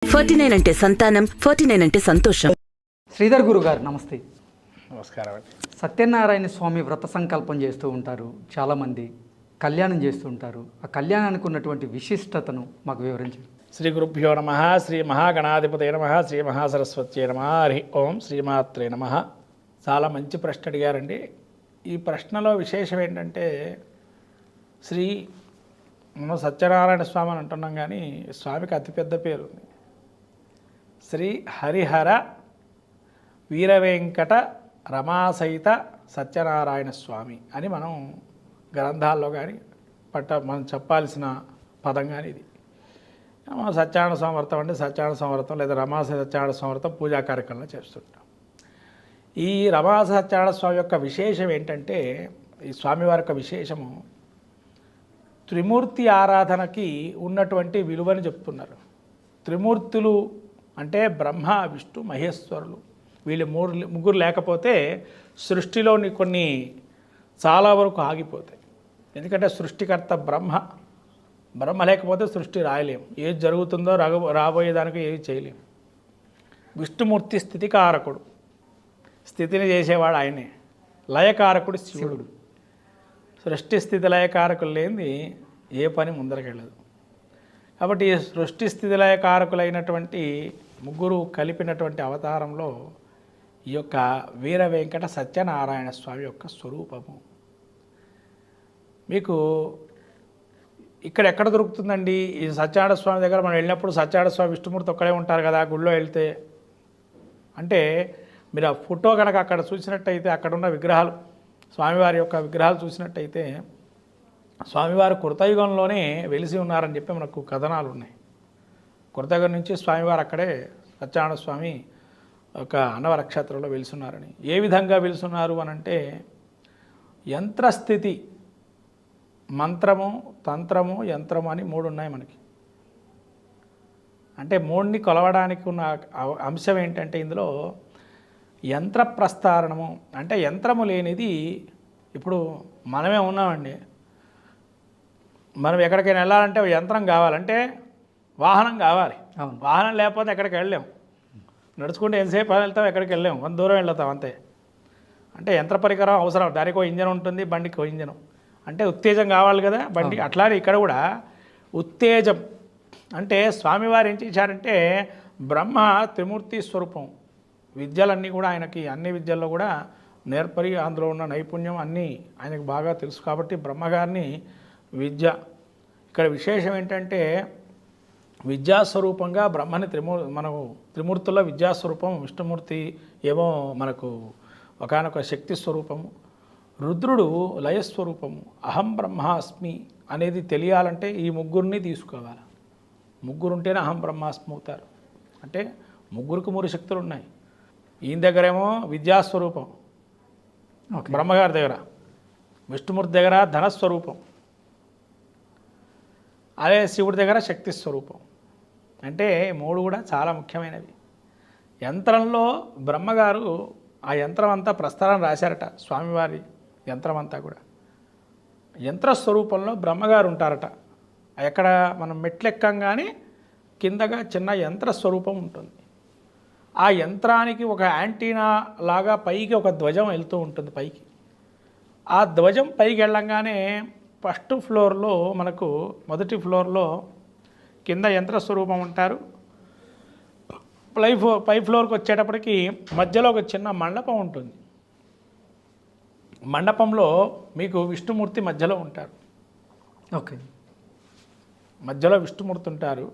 49 అంటే సంతానం, 49 అంటే సంతోషం. శ్రీధర్ గురు గారు నమస్తే. నమస్కారం అండి. సత్యనారాయణ స్వామి వ్రత సంకల్పం చేస్తూ ఉంటారు చాలామంది, కళ్యాణం చేస్తూ ఉంటారు. ఆ కళ్యాణానికి ఉన్నటువంటి విశిష్టతను మాకు వివరించండి. శ్రీ గురుభ్యో నమ. శ్రీ మహాగణాధిపతయ నమ. శ్రీ మహాసరస్వత్యై నమ. హరి ఓం. శ్రీమాత్రే నమ. చాలా మంచి ప్రశ్న అడిగారండి. ఈ ప్రశ్నలో విశేషం ఏంటంటే, మనం సత్యనారాయణ స్వామి అని అంటున్నాం, కానీ స్వామికి అతిపెద్ద పేరు ఉంది. శ్రీ హరిహర వీరవెంకట రమాసహిత సత్యనారాయణ స్వామి అని మనం గ్రంథాల్లో కానీ మనం చెప్పాల్సిన పదం కానీ ఇది. సత్యనారాయణ స్వామి వ్రతం అంటే సత్యనారాయణ స్వామి వ్రతం లేదా రమాసహిత సత్యనారాయణ స్వామి వ్రతం పూజా కార్యక్రమంలో చేస్తుంటాం. ఈ రమాసహిత సత్యనారాయణ స్వామి యొక్క విశేషం ఏంటంటే, ఈ స్వామివారి యొక్క విశేషము త్రిమూర్తి ఆరాధనకి ఉన్నటువంటి విలువని చెప్తున్నారు. త్రిమూర్తులు అంటే బ్రహ్మ, విష్ణు, మహేశ్వరులు. వీళ్ళు ముగ్గురు లేకపోతే సృష్టిలోని కొన్ని చాలా వరకు ఆగిపోతాయి. ఎందుకంటే సృష్టికర్త బ్రహ్మ లేకపోతే సృష్టి రాయలేము. ఏది జరుగుతుందో రాబోయేదానికి ఏది చేయలేము. విష్ణుమూర్తి స్థితికారకుడు, స్థితిని చేసేవాడు ఆయనే. లయకారకుడు శివుడు. సృష్టి స్థితి లయకారకులు లేనిది ఏ పని ముందరకెళ్ళదు. కాబట్టి సృష్టి స్థితి లయకారకులైనటువంటి ముగ్గురు కలిపినటువంటి అవతారంలో ఈ యొక్క వీర వెంకట సత్యనారాయణ స్వామి యొక్క స్వరూపము మీకు ఇక్కడ ఎక్కడ దొరుకుతుందండి? ఈ సత్యనారాయణ స్వామి దగ్గర మనం వెళ్ళినప్పుడు సత్యనారాయణ స్వామి, విష్ణుమూర్తి ఒక్కడే ఉంటారు కదా గుళ్ళో వెళ్తే. అంటే మీరు ఆ ఫోటో కనుక అక్కడ చూసినట్టయితే, అక్కడ ఉన్న విగ్రహాలు, స్వామివారి యొక్క విగ్రహాలు చూసినట్టయితే, స్వామివారు కృతయుగంలోనే వెలిసి ఉన్నారని చెప్పి మనకు కథనాలు ఉన్నాయి. కృతయుగం నుంచి స్వామివారు అక్కడే సత్యనారాయణ స్వామి ఒక అన్నవరక్షేత్రంలో వెలిసున్నారని. ఏ విధంగా వెలుసున్నారు అని అంటే, యంత్రస్థితి, మంత్రము, తంత్రము, యంత్రము అని మూడు ఉన్నాయి మనకి. అంటే మూడిని కొలవడానికి ఉన్న అంశం ఏంటంటే, ఇందులో యంత్ర ప్రస్తారణము అంటే యంత్రము లేనిది. ఇప్పుడు మనమే ఉన్నామండి, మనం ఎక్కడికైనా వెళ్ళాలంటే యంత్రం కావాలంటే వాహనం కావాలి. వాహనం లేకపోతే ఎక్కడికి వెళ్ళలేము. నడుచుకుంటే ఎంతసేపు వెళ్తాం, ఎక్కడికి వెళ్ళలేము, కొంత దూరం వెళ్తాం అంతే. అంటే యంత్ర పరికరం అవసరం. దానికి ఒక ఇంజన్ ఉంటుంది, బండికి ఒక ఇంజను. అంటే ఉత్తేజం కావాలి కదా బండి. అట్లానే ఇక్కడ కూడా ఉత్తేజం అంటే స్వామివారు ఏం చేశారంటే, బ్రహ్మ త్రిమూర్తి స్వరూపం. విద్యలన్నీ కూడా ఆయనకి, అన్ని విద్యల్లో కూడా నేర్పరి, అందులో ఉన్న నైపుణ్యం అన్నీ ఆయనకు బాగా తెలుసు. కాబట్టి బ్రహ్మగారిని విద్య, ఇక్కడ విశేషం ఏంటంటే, విద్యాస్వరూపంగా బ్రహ్మని మనకు త్రిమూర్తుల్లో విద్యాస్వరూపం, విష్ణుమూర్తి ఏమో మనకు ఒకానొక శక్తి స్వరూపము, రుద్రుడు లయస్వరూపము. అహం బ్రహ్మాస్మి అనేది తెలియాలంటే ఈ ముగ్గురిని తీసుకోవాలి. ముగ్గురుంటేనే అహం బ్రహ్మాస్మి అవుతారు. అంటే ముగ్గురికి మూడు శక్తులు ఉన్నాయి. ఈయన దగ్గరేమో విద్యాస్వరూపం బ్రహ్మగారి దగ్గర, విష్ణుమూర్తి దగ్గర ధనస్వరూపం, అదే శివుడి దగ్గర శక్తి స్వరూపం. అంటే మూడు కూడా చాలా ముఖ్యమైనవి. యంత్రంలో బ్రహ్మగారు ఆ యంత్రం అంతా ప్రస్తారం రాశారట. స్వామివారి యంత్రం అంతా కూడా యంత్రస్వరూపంలో బ్రహ్మగారు ఉంటారట. ఎక్కడ మనం మెట్లెక్కంగానే కిందగా చిన్న యంత్రస్వరూపం ఉంటుంది. ఆ యంత్రానికి ఒక యాంటీనా లాగా పైకి ఒక ధ్వజం వెళ్తూ ఉంటుంది పైకి. ఆ ధ్వజం పైకి వెళ్ళంగానే ఫస్ట్ ఫ్లోర్లో మనకు, మొదటి ఫ్లోర్లో కింద యంత్రస్వరూపం ఉంటారు. పై ఫ్లోర్కి వచ్చేటప్పటికి మధ్యలో ఒక చిన్న మండపం ఉంటుంది. మండపంలో మీకు విష్ణుమూర్తి మధ్యలో ఉంటారు. ఓకే, మధ్యలో విష్ణుమూర్తి ఉంటారు.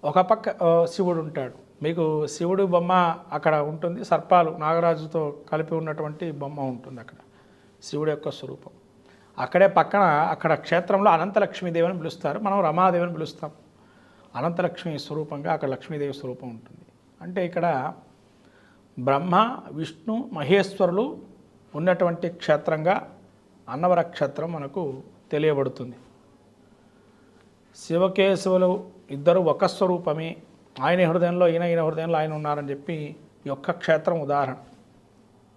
ఒక పక్క శివుడు ఉంటాడు. మీకు శివుడు బొమ్మ అక్కడ ఉంటుంది. సర్పాలు, నాగరాజుతో కలిపి ఉన్నటువంటి బొమ్మ ఉంటుంది అక్కడ, శివుడు యొక్క స్వరూపం. అక్కడే పక్కన అక్కడ క్షేత్రంలో అనంతలక్ష్మీదేవిని పిలుస్తారు. మనం రమాదేవిని పిలుస్తాం. అనంతలక్ష్మి స్వరూపంగా అక్కడ లక్ష్మీదేవి స్వరూపం ఉంటుంది. అంటే ఇక్కడ బ్రహ్మ, విష్ణు, మహేశ్వరులు ఉన్నటువంటి క్షేత్రంగా అన్నవర క్షేత్రం మనకు తెలియబడుతుంది. శివకేశవులు ఇద్దరు ఒక స్వరూపమే. ఆయన హృదయంలో ఈయన హృదయంలో ఆయన ఉన్నారని చెప్పి ఈ ఒక్క క్షేత్రం ఉదాహరణ.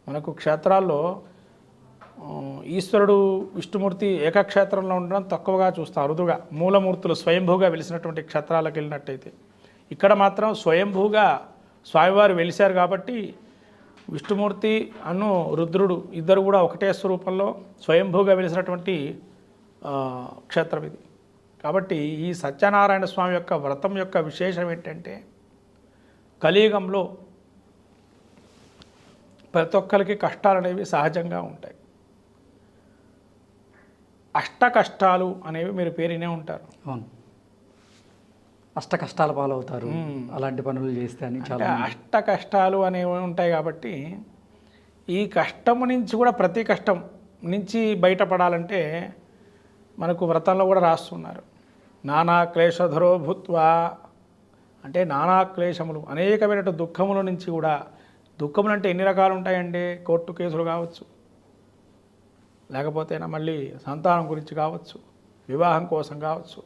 మనకు క్షేత్రాల్లో ఈశ్వరుడు విష్ణుమూర్తి ఏకక్షేత్రంలో ఉండడం తక్కువగా చూస్తాం, అరుదుగా. మూలమూర్తులు స్వయంభూగా వెలిసినటువంటి క్షేత్రాలకు వెళ్ళినట్టయితే ఇక్కడ మాత్రం స్వయంభూగా స్వామివారు వెలిశారు కాబట్టి విష్ణుమూర్తి అను రుద్రుడు ఇద్దరు కూడా ఒకటే స్వరూపంలో స్వయంభూగా వెలిసినటువంటి క్షేత్రం ఇది. కాబట్టి ఈ సత్యనారాయణ స్వామి యొక్క వ్రతం యొక్క విశేషం ఏంటంటే కలియుగంలో ప్రతి ఒక్కరికి కష్టాలు అనేవి సహజంగా ఉంటాయి. అష్ట కష్టాలు అనేవి మీరు పేరునే ఉంటారు. అవును, అష్ట కష్టాల పాలవుతారు అలాంటి పనులు చేస్తే అని. చాలా అష్ట కష్టాలు అనేవి ఉంటాయి కాబట్టి ఈ కష్టము నుంచి కూడా ప్రతి కష్టం నుంచి బయటపడాలంటే మనకు వ్రతంలో కూడా రాస్తున్నారు. నానా క్లేశధరో భూత్వా అంటే నానా క్లేశములు అనేకమైన దుఃఖముల నుంచి కూడా, దుఃఖములు అంటే ఎన్ని రకాలు ఉంటాయండి, కోర్టు కేసులు కావచ్చు, లేకపోతే మళ్ళీ సంతానం గురించి కావచ్చు, వివాహం కోసం కావచ్చు,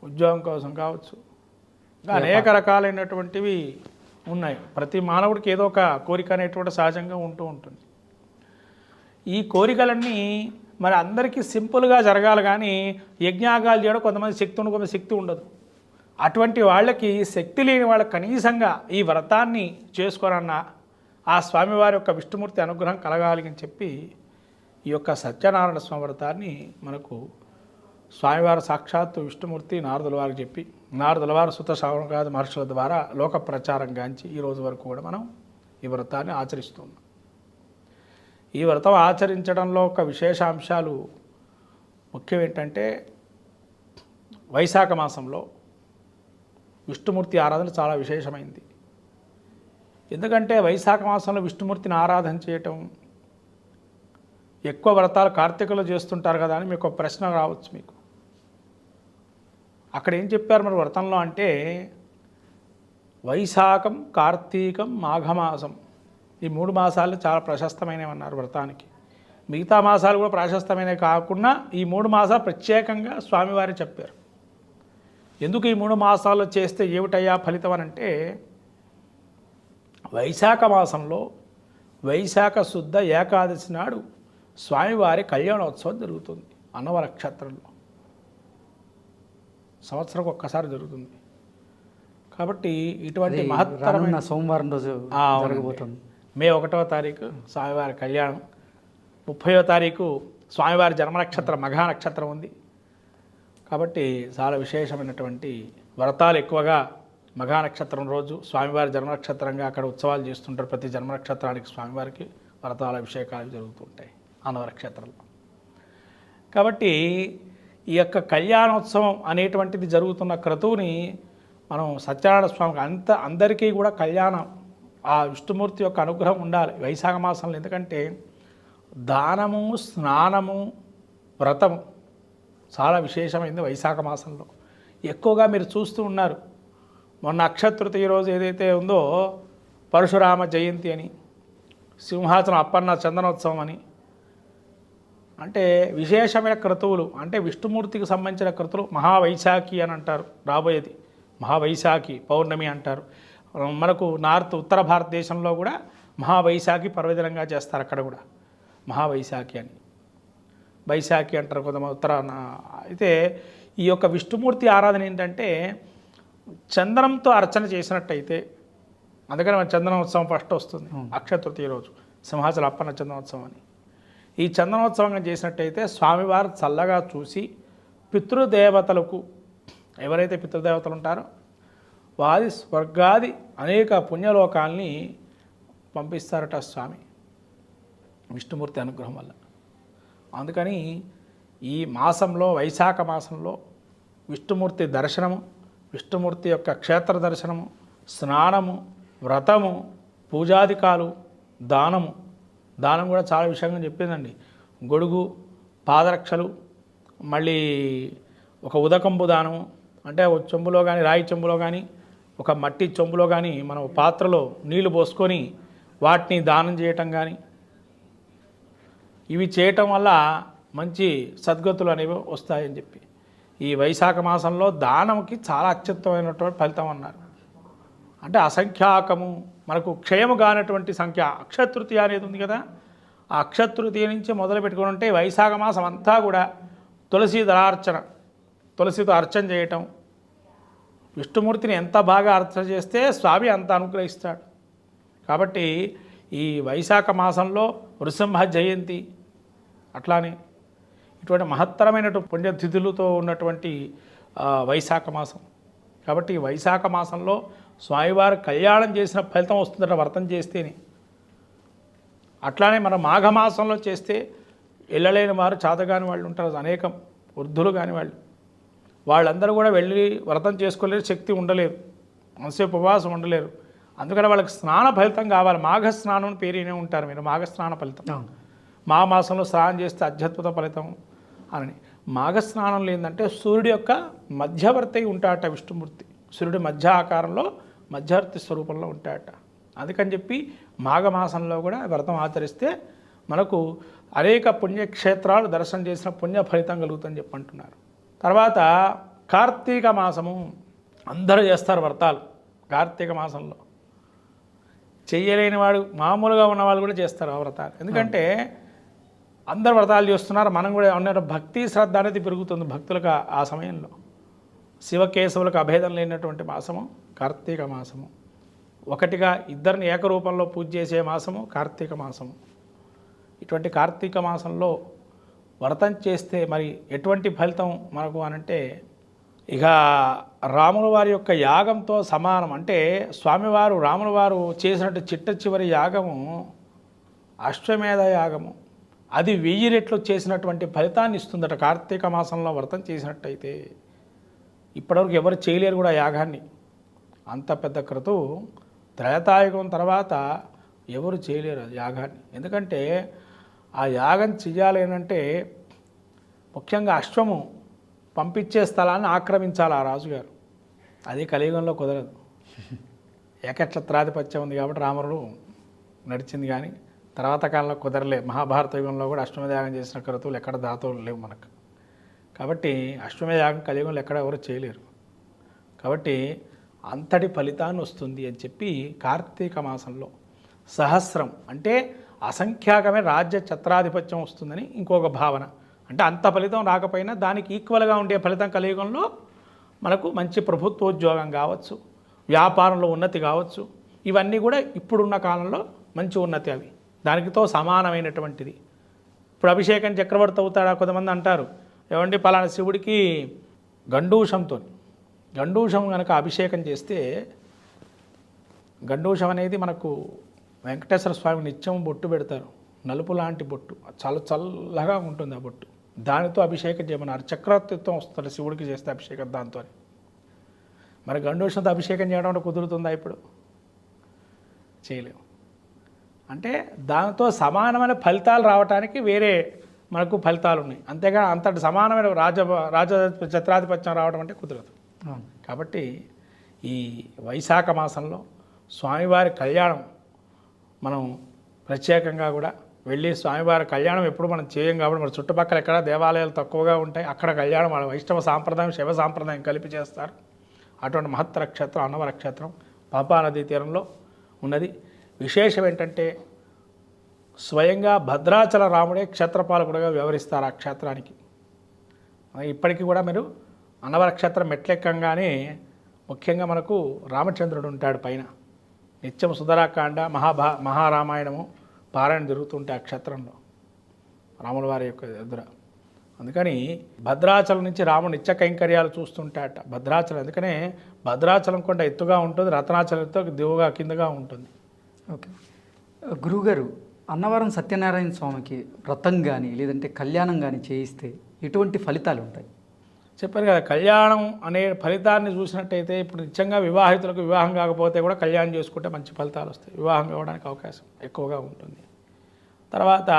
ఉద్యోగం కోసం కావచ్చు, ఇంకా అనేక రకాలైనటువంటివి ఉన్నాయి. ప్రతి మానవుడికి ఏదో ఒక కోరిక అనేటువంటి సహజంగా ఉంటూ ఉంటుంది. ఈ కోరికలన్నీ మరి అందరికీ సింపుల్గా జరగాలి, కానీ యజ్ఞాగాలు చేయడం కొంతమంది శక్తి ఉండదు, కొంతమంది శక్తి ఉండదు. అటువంటి వాళ్ళకి శక్తి లేని వాళ్ళకి కనీసంగా ఈ వ్రతాన్ని చేసుకోరన్న ఆ స్వామివారి యొక్క విష్ణుమూర్తి అనుగ్రహం కలగాలి అని చెప్పి ఈ యొక్క సత్యనారాయణ స్వామి వ్రతాన్ని మనకు స్వామివారి సాక్షాత్తు విష్ణుమూర్తి నారదుల వారికి చెప్పి, నారదుల వారు సుత శ్రవణాది మహర్షుల ద్వారా లోక ప్రచారం గాంచి ఈ రోజు వరకు కూడా మనం ఈ వ్రతాన్ని ఆచరిస్తున్నాం. ఈ వ్రతం ఆచరించడంలో ఒక విశేషాంశాలు ముఖ్యం ఏంటంటే వైశాఖ మాసంలో విష్ణుమూర్తి ఆరాధన చాలా విశేషమైంది. ఎందుకంటే వైశాఖ మాసంలో విష్ణుమూర్తిని ఆరాధన చేయటం, ఎక్కువ వ్రతాలు కార్తీకలో చేస్తుంటారు కదా అని మీకు ఒక ప్రశ్న రావచ్చు. మీకు అక్కడ ఏం చెప్పారు మరి వ్రతంలో అంటే వైశాఖం, కార్తీకం, మాఘమాసం ఈ 3 మాసాలు చాలా ప్రశస్తమైనవి అన్నారు వ్రతానికి. మిగతా మాసాలు కూడా ప్రశస్తమైనవి కాకుండా ఈ 3 మాసాలు ప్రత్యేకంగా స్వామివారి చెప్పారు. ఎందుకు ఈ 3 మాసాలు చేస్తే ఏమిటయ్యా ఫలితం అని అంటే వైశాఖ మాసంలో వైశాఖ శుద్ధ ఏకాదశి నాడు స్వామివారి కళ్యాణోత్సవం జరుగుతుంది. అన్నవ నక్షత్రంలో సంవత్సరం ఒక్కసారి జరుగుతుంది. కాబట్టి ఇటువంటి మహత్తరమైన సోమవారం రోజు జరగబోతుంది. మే 1వ తారీఖు స్వామివారి కళ్యాణం, 30వ తారీఖు స్వామివారి జన్మ నక్షత్రం మఘా నక్షత్రం ఉంది. కాబట్టి చాలా విశేషమైనటువంటి వ్రతాలు ఎక్కువగా మఘా నక్షత్రం రోజు స్వామివారి జన్మ నక్షత్రంగా అక్కడ ఉత్సవాలు చేస్తుంటారు. ప్రతి జన్మ నక్షత్రానికి స్వామివారికి వ్రతాల అభిషేకాలు జరుగుతుంటాయి అన్నవ నక్షత్రంలో. కాబట్టి ఈ యొక్క కళ్యాణోత్సవం అనేటువంటిది జరుగుతున్న క్రతువుని మనం సత్యనారాయణ స్వామికి అందరికీ కూడా కళ్యాణం ఆ విష్ణుమూర్తి యొక్క అనుగ్రహం ఉండాలి వైశాఖ మాసంలో. ఎందుకంటే దానము, స్నానము, వ్రతము చాలా విశేషమైంది వైశాఖ మాసంలో. ఎక్కువగా మీరు చూస్తూ ఉన్నారు. మొన్న అక్షతృతీయ రోజు ఏదైతే ఉందో పరశురామ జయంతి అని, సింహాచలం అప్పన్న చందనోత్సవం అని, అంటే విశేషమైన క్రతువులు, అంటే విష్ణుమూర్తికి సంబంధించిన క్రతువులు మహావైశాఖి అని అంటారు. రాబోయేది మహావైశాఖి పౌర్ణమి అంటారు. మనకు ఉత్తర భారతదేశంలో కూడా మహావైశాఖి పర్వదినంగా చేస్తారు. అక్కడ కూడా మహావైశాఖి అని, వైశాఖి అంటారు కొంతమంది ఉత్తరాన. అయితే ఈ యొక్క విష్ణుమూర్తి ఆరాధన ఏంటంటే చందనంతో అర్చన చేసినట్టయితే, అందుకని మన చందనోత్సవం ఫస్ట్ వస్తుంది అక్షతృతీయ రోజు, సింహాచల అప్పన్న చందనోత్సవం అని. ఈ చందనోత్సవంగా చేసినట్టయితే స్వామివారు చల్లగా చూసి పితృదేవతలకు, ఎవరైతే పితృదేవతలు ఉంటారో వారి స్వర్గాది అనేక పుణ్యలోకాల్ని పంపిస్తారట స్వామి విష్ణుమూర్తి అనుగ్రహం వల్ల. అందుకని ఈ మాసంలో వైశాఖ మాసంలో విష్ణుమూర్తి దర్శనము, విష్ణుమూర్తి యొక్క క్షేత్ర దర్శనము, స్నానము, వ్రతము, పూజాధికాలు, దానం కూడా చాలా విషయంగా చెప్పిందండి. గొడుగు, పాదరక్షలు, మళ్ళీ ఒక ఉదకంబు దానము, అంటే ఒక చెంబులో కానీ రాయి చెంబులో కానీ ఒక మట్టి చెంబులో కానీ మనం పాత్రలో నీళ్లు పోసుకొని వాటిని దానం చేయటం కానీ, ఇవి చేయటం వల్ల మంచి సద్గతులు అనేవి వస్తాయని చెప్పి ఈ వైశాఖ మాసంలో దానంకి చాలా అత్యుత్తమైనటువంటి ఫలితం అన్నారు. అంటే అసంఖ్యాకము, మనకు క్షయము కానటువంటి సంఖ్య. అక్షతృతీయ అనేది ఉంది కదా, ఆ అక్షతృతీయ నుంచి మొదలు పెట్టుకుని ఉంటే వైశాఖ మాసం అంతా కూడా తులసి దళార్చన, తులసితో అర్చన చేయటం, విష్ణుమూర్తిని ఎంత బాగా అర్చన చేస్తే స్వామి అంత అనుగ్రహిస్తాడు. కాబట్టి ఈ వైశాఖ మాసంలో నృసింహ జయంతి అట్లానే ఇటువంటి మహత్తరమైనటువంటి పుణ్యతిథులతో ఉన్నటువంటి వైశాఖ మాసం. కాబట్టి ఈ వైశాఖ మాసంలో స్వామివారు కళ్యాణం చేసిన ఫలితం వస్తుందట వ్రతం చేస్తేనే. అట్లానే మన మాఘమాసంలో చేస్తే వెళ్ళలేని వారు చాతగాని వాళ్ళు ఉంటారు, అనేకం వృద్ధులు కాని వాళ్ళందరూ కూడా వెళ్ళి వ్రతం చేసుకోలేరు, శక్తి ఉండలేరు, అంతసేపు ఉపవాసం ఉండలేరు. అందుకని వాళ్ళకి స్నాన ఫలితం కావాలి. మాఘ స్నానం అని పేరునే ఉంటారు మీరు, మాఘ స్నాన ఫలితం. మాఘమాసంలో స్నానం చేస్తే అత్యద్భుత ఫలితం అని. మాఘస్నానంలో ఏంటంటే సూర్యుడి యొక్క మధ్యవర్తి ఉంటాడట విష్ణుమూర్తి. సూర్యుడి మధ్య ఆకారంలో మధ్యవర్తి స్వరూపంలో ఉంటాడట. అందుకని చెప్పి మాఘమాసంలో కూడా వ్రతం ఆచరిస్తే మనకు అనేక పుణ్యక్షేత్రాలు దర్శనం చేసిన పుణ్య ఫలితం కలుగుతుందని చెప్పి అంటున్నారు. తర్వాత కార్తీక మాసము అందరూ చేస్తారు వ్రతాలు. కార్తీక మాసంలో చెయ్యలేని వాడు, మామూలుగా ఉన్నవాళ్ళు కూడా చేస్తారు ఆ వ్రతాలు. ఎందుకంటే అందరు వ్రతాలు చేస్తున్నారు, మనం కూడా అన్నారు. భక్తి శ్రద్ధ అనేది పెరుగుతుంది భక్తులకు ఆ సమయంలో. శివకేశవులకు అభేదం లేనటువంటి మాసము కార్తీక మాసము. ఒకటిగా ఇద్దరిని ఏకరూపంలో పూజ చేసే మాసము కార్తీక మాసము. ఇటువంటి కార్తీక మాసంలో వ్రతం చేస్తే మరి ఎటువంటి ఫలితం మనకు అనంటే, ఇక రాముల వారి యొక్క యాగంతో సమానం. అంటే స్వామివారు రాముల వారు చేసినట్టు చిట్ట చివరి యాగము అశ్వమేధ యాగము. అది 1000 రెట్లు చేసినటువంటి ఫలితాన్ని ఇస్తుందట కార్తీక మాసంలో వ్రతం చేసినట్టయితే. ఇప్పటివరకు ఎవరు చేయలేరు కూడా యాగాన్ని. అంత పెద్ద క్రతువు త్రేతాయుగం తర్వాత ఎవరు చేయలేరు ఆ యాగాన్ని. ఎందుకంటే ఆ యాగం చెయ్యాలి అంటే ముఖ్యంగా అశ్వము పంపించే స్థలాన్ని ఆక్రమించాలి ఆ రాజుగారు. అది కలియుగంలో కుదరదు. ఏకఛత్రాధిపత్యం ఉంది కాబట్టి రాముడు నడిచింది, కానీ తర్వాత కాలంలో కుదరలేదు. మహాభారత యుగంలో కూడా అశ్వమేధ యాగం చేసిన క్రతువులు ఎక్కడ దాతవులు లేవు మనకు. కాబట్టి అశ్వమేధ యాగం కలియుగంలో ఎక్కడ ఎవరు చేయలేరు. కాబట్టి అంతటి ఫలితాన్ని వస్తుంది అని చెప్పి కార్తీక మాసంలో సహస్రం అంటే అసంఖ్యాకమే రాజ్య ఛత్రాధిపత్యం వస్తుందని ఇంకొక భావన. అంటే అంత ఫలితం రాకపోయినా దానికి ఈక్వల్గా ఉండే ఫలితం కలియుగంలో మనకు మంచి ప్రభుత్వోద్యోగం కావచ్చు, వ్యాపారంలో ఉన్నతి కావచ్చు, ఇవన్నీ కూడా ఇప్పుడున్న కాలంలో మంచి ఉన్నతి. అవి దానికితో సమానమైనటువంటిది. ఇప్పుడు అభిషేకం చక్రవర్తి అవుతాడా కొంతమంది అంటారు. ఏమండి పలానా శివుడికి గండూషం కనుక అభిషేకం చేస్తే, గండూషం అనేది మనకు వెంకటేశ్వర స్వామి నిత్యం బొట్టు పెడతారు, నలుపు లాంటి బొట్టు, చాలా చల్లగా ఉంటుంది ఆ బొట్టు. దానితో అభిషేకం చేయమన్నారు. చక్రవర్తిత్వం వస్తుంది శివుడికి చేస్తే అభిషేకం దాంతో. మరి గండూషంతో అభిషేకం చేయడం అంటే కుదురుతుందా? ఇప్పుడు చేయలేము. అంటే దానితో సమానమైన ఫలితాలు రావడానికి వేరే మనకు ఫలితాలు ఉన్నాయి. అంతేగా అంతటి సమానమైన రాజ ఛత్రాధిపత్యం రావడం అంటే కుదరదు. కాబట్టి ఈ వైశాఖ మాసంలో స్వామివారి కళ్యాణం మనం ప్రత్యేకంగా కూడా వెళ్ళి, స్వామివారి కళ్యాణం ఎప్పుడు మనం చేయం కాబట్టి మన చుట్టుపక్కల ఎక్కడ దేవాలయాలు తక్కువగా ఉంటాయి, అక్కడ కళ్యాణం మన వైష్ణవ సాంప్రదాయం శైవ సాంప్రదాయం కలిపి చేస్తారు. అటువంటి మహత్తర క్షేత్రం అన్నవర క్షేత్రం పాపా నదీ తీరంలో ఉన్నది. విశేషం ఏంటంటే స్వయంగా భద్రాచల రాముడే క్షేత్రపాలకుడుగా వ్యవహరిస్తారు ఆ క్షేత్రానికి. ఇప్పటికీ కూడా మీరు అన్నవర క్షేత్రం మెట్లెక్కంగానే ముఖ్యంగా మనకు రామచంద్రుడు ఉంటాడు పైన. నిత్యం సుందరాకాండ మహారామాయణము పారాయణ జరుగుతుంటే ఆ క్షేత్రంలో రాముల వారి యొక్క ఎదుర. అందుకని భద్రాచలం నుంచి రాముడు నిత్య కైంకర్యాలు చూస్తుంటాట భద్రాచలం. అందుకనే భద్రాచలం కొండ ఎత్తుగా ఉంటుంది, రత్నాచలం ఎత్తు దిగువగా కిందగా ఉంటుంది. ఓకే గురువుగారు, అన్నవరం సత్యనారాయణ స్వామికి వ్రతం కానీ లేదంటే కళ్యాణం కానీ చేయిస్తే ఎటువంటి ఫలితాలు ఉంటాయి? చెప్పారు కదా, కళ్యాణం అనే ఫలితాన్ని చూసినట్టయితే ఇప్పుడు నిత్యంగా వివాహితులకు వివాహం కాకపోతే కూడా కళ్యాణం చేసుకుంటే మంచి ఫలితాలు వస్తాయి, వివాహం కావడానికి అవకాశం ఎక్కువగా ఉంటుంది. తర్వాత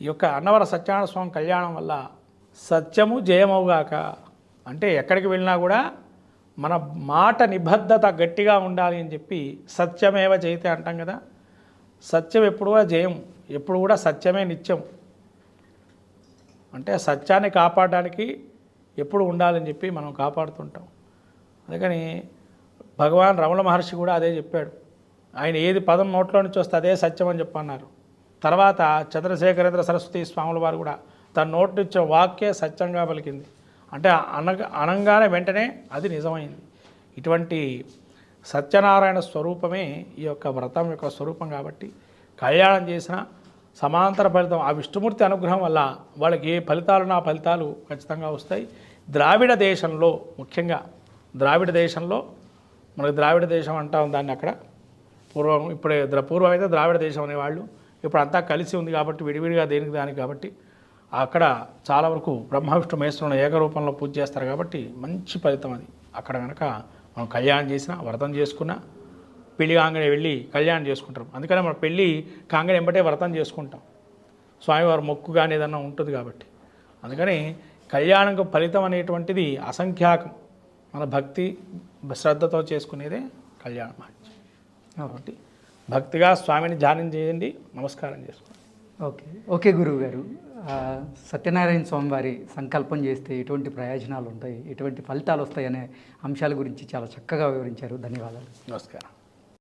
ఈ యొక్క అన్నవర సత్యనారాయణ స్వామి కళ్యాణం వల్ల సత్యము జయమవుగాక. అంటే ఎక్కడికి వెళ్ళినా కూడా మన మాట నిబద్ధత గట్టిగా ఉండాలి అని చెప్పి సత్యమేవ జయతే అంటాం కదా. సత్యం ఎప్పుడు కూడా జయం, ఎప్పుడు కూడా సత్యమే నిత్యం. అంటే సత్యాన్ని కాపాడడానికి ఎప్పుడు ఉండాలని చెప్పి మనం కాపాడుతుంటాం. అందుకని భగవాన్ రమణ మహర్షి కూడా అదే చెప్పాడు. ఆయన ఏది పదం నోట్లో నుంచి వస్తే అదే సత్యం అని చెప్పన్నారు. తర్వాత చంద్రశేఖరేంద్ర సరస్వతి స్వాముల వారు కూడా తన నోటి నుంచి వాక్యే సత్యంగా పలికింది. అంటే అనంగానే వెంటనే అది నిజమైంది. ఇటువంటి సత్యనారాయణ స్వరూపమే ఈ యొక్క వ్రతం యొక్క స్వరూపం కాబట్టి కళ్యాణం చేసిన సమాంతర ఫలితం ఆ విష్ణుమూర్తి అనుగ్రహం వల్ల వాళ్ళకి ఏ ఫలితాలు ఆ ఫలితాలు ఖచ్చితంగా వస్తాయి. ద్రావిడ దేశంలో ముఖ్యంగా ద్రావిడ దేశంలో మనకి ద్రావిడ దేశం అంటాం దాన్ని అక్కడ పూర్వం అయితే ద్రావిడ దేశం అనేవాళ్ళు, ఇప్పుడు అంతా కలిసి ఉంది కాబట్టి విడివిడిగా దేనికి దానికి కాబట్టి అక్కడ చాలా వరకు బ్రహ్మ విష్ణు మహేశ్వరులను ఏకరూపంలో పూజ చేస్తారు కాబట్టి మంచి ఫలితం అది. అక్కడ కనుక మనం కళ్యాణం చేసినా వ్రతం చేసుకున్నా పెళ్లి కాంగనే వెళ్ళి కళ్యాణం చేసుకుంటాం. అందుకనే మనం పెళ్ళి కాంగనే ఎంబటే వ్రతం చేసుకుంటాం, స్వామివారి మొక్కు కానీ ఏదన్నా ఉంటుంది కాబట్టి. అందుకని కళ్యాణం ఫలితం అనేటువంటిది అసంఖ్యాకం. మన భక్తి శ్రద్ధతో చేసుకునేదే కళ్యాణ మహత్యం కాబట్టి భక్తిగా స్వామిని ధ్యానం చేయండి, నమస్కారం చేసుకోండి. ఓకే గురువు గారు, సత్యనారాయణ స్వామి వారి సంకల్పం చేస్తే ఎటువంటి ప్రయోజనాలు ఉంటాయి, ఎటువంటి ఫలితాలు వస్తాయి అనే అంశాల గురించి చాలా చక్కగా వివరించారు. ధన్యవాదాలు. నమస్కారం.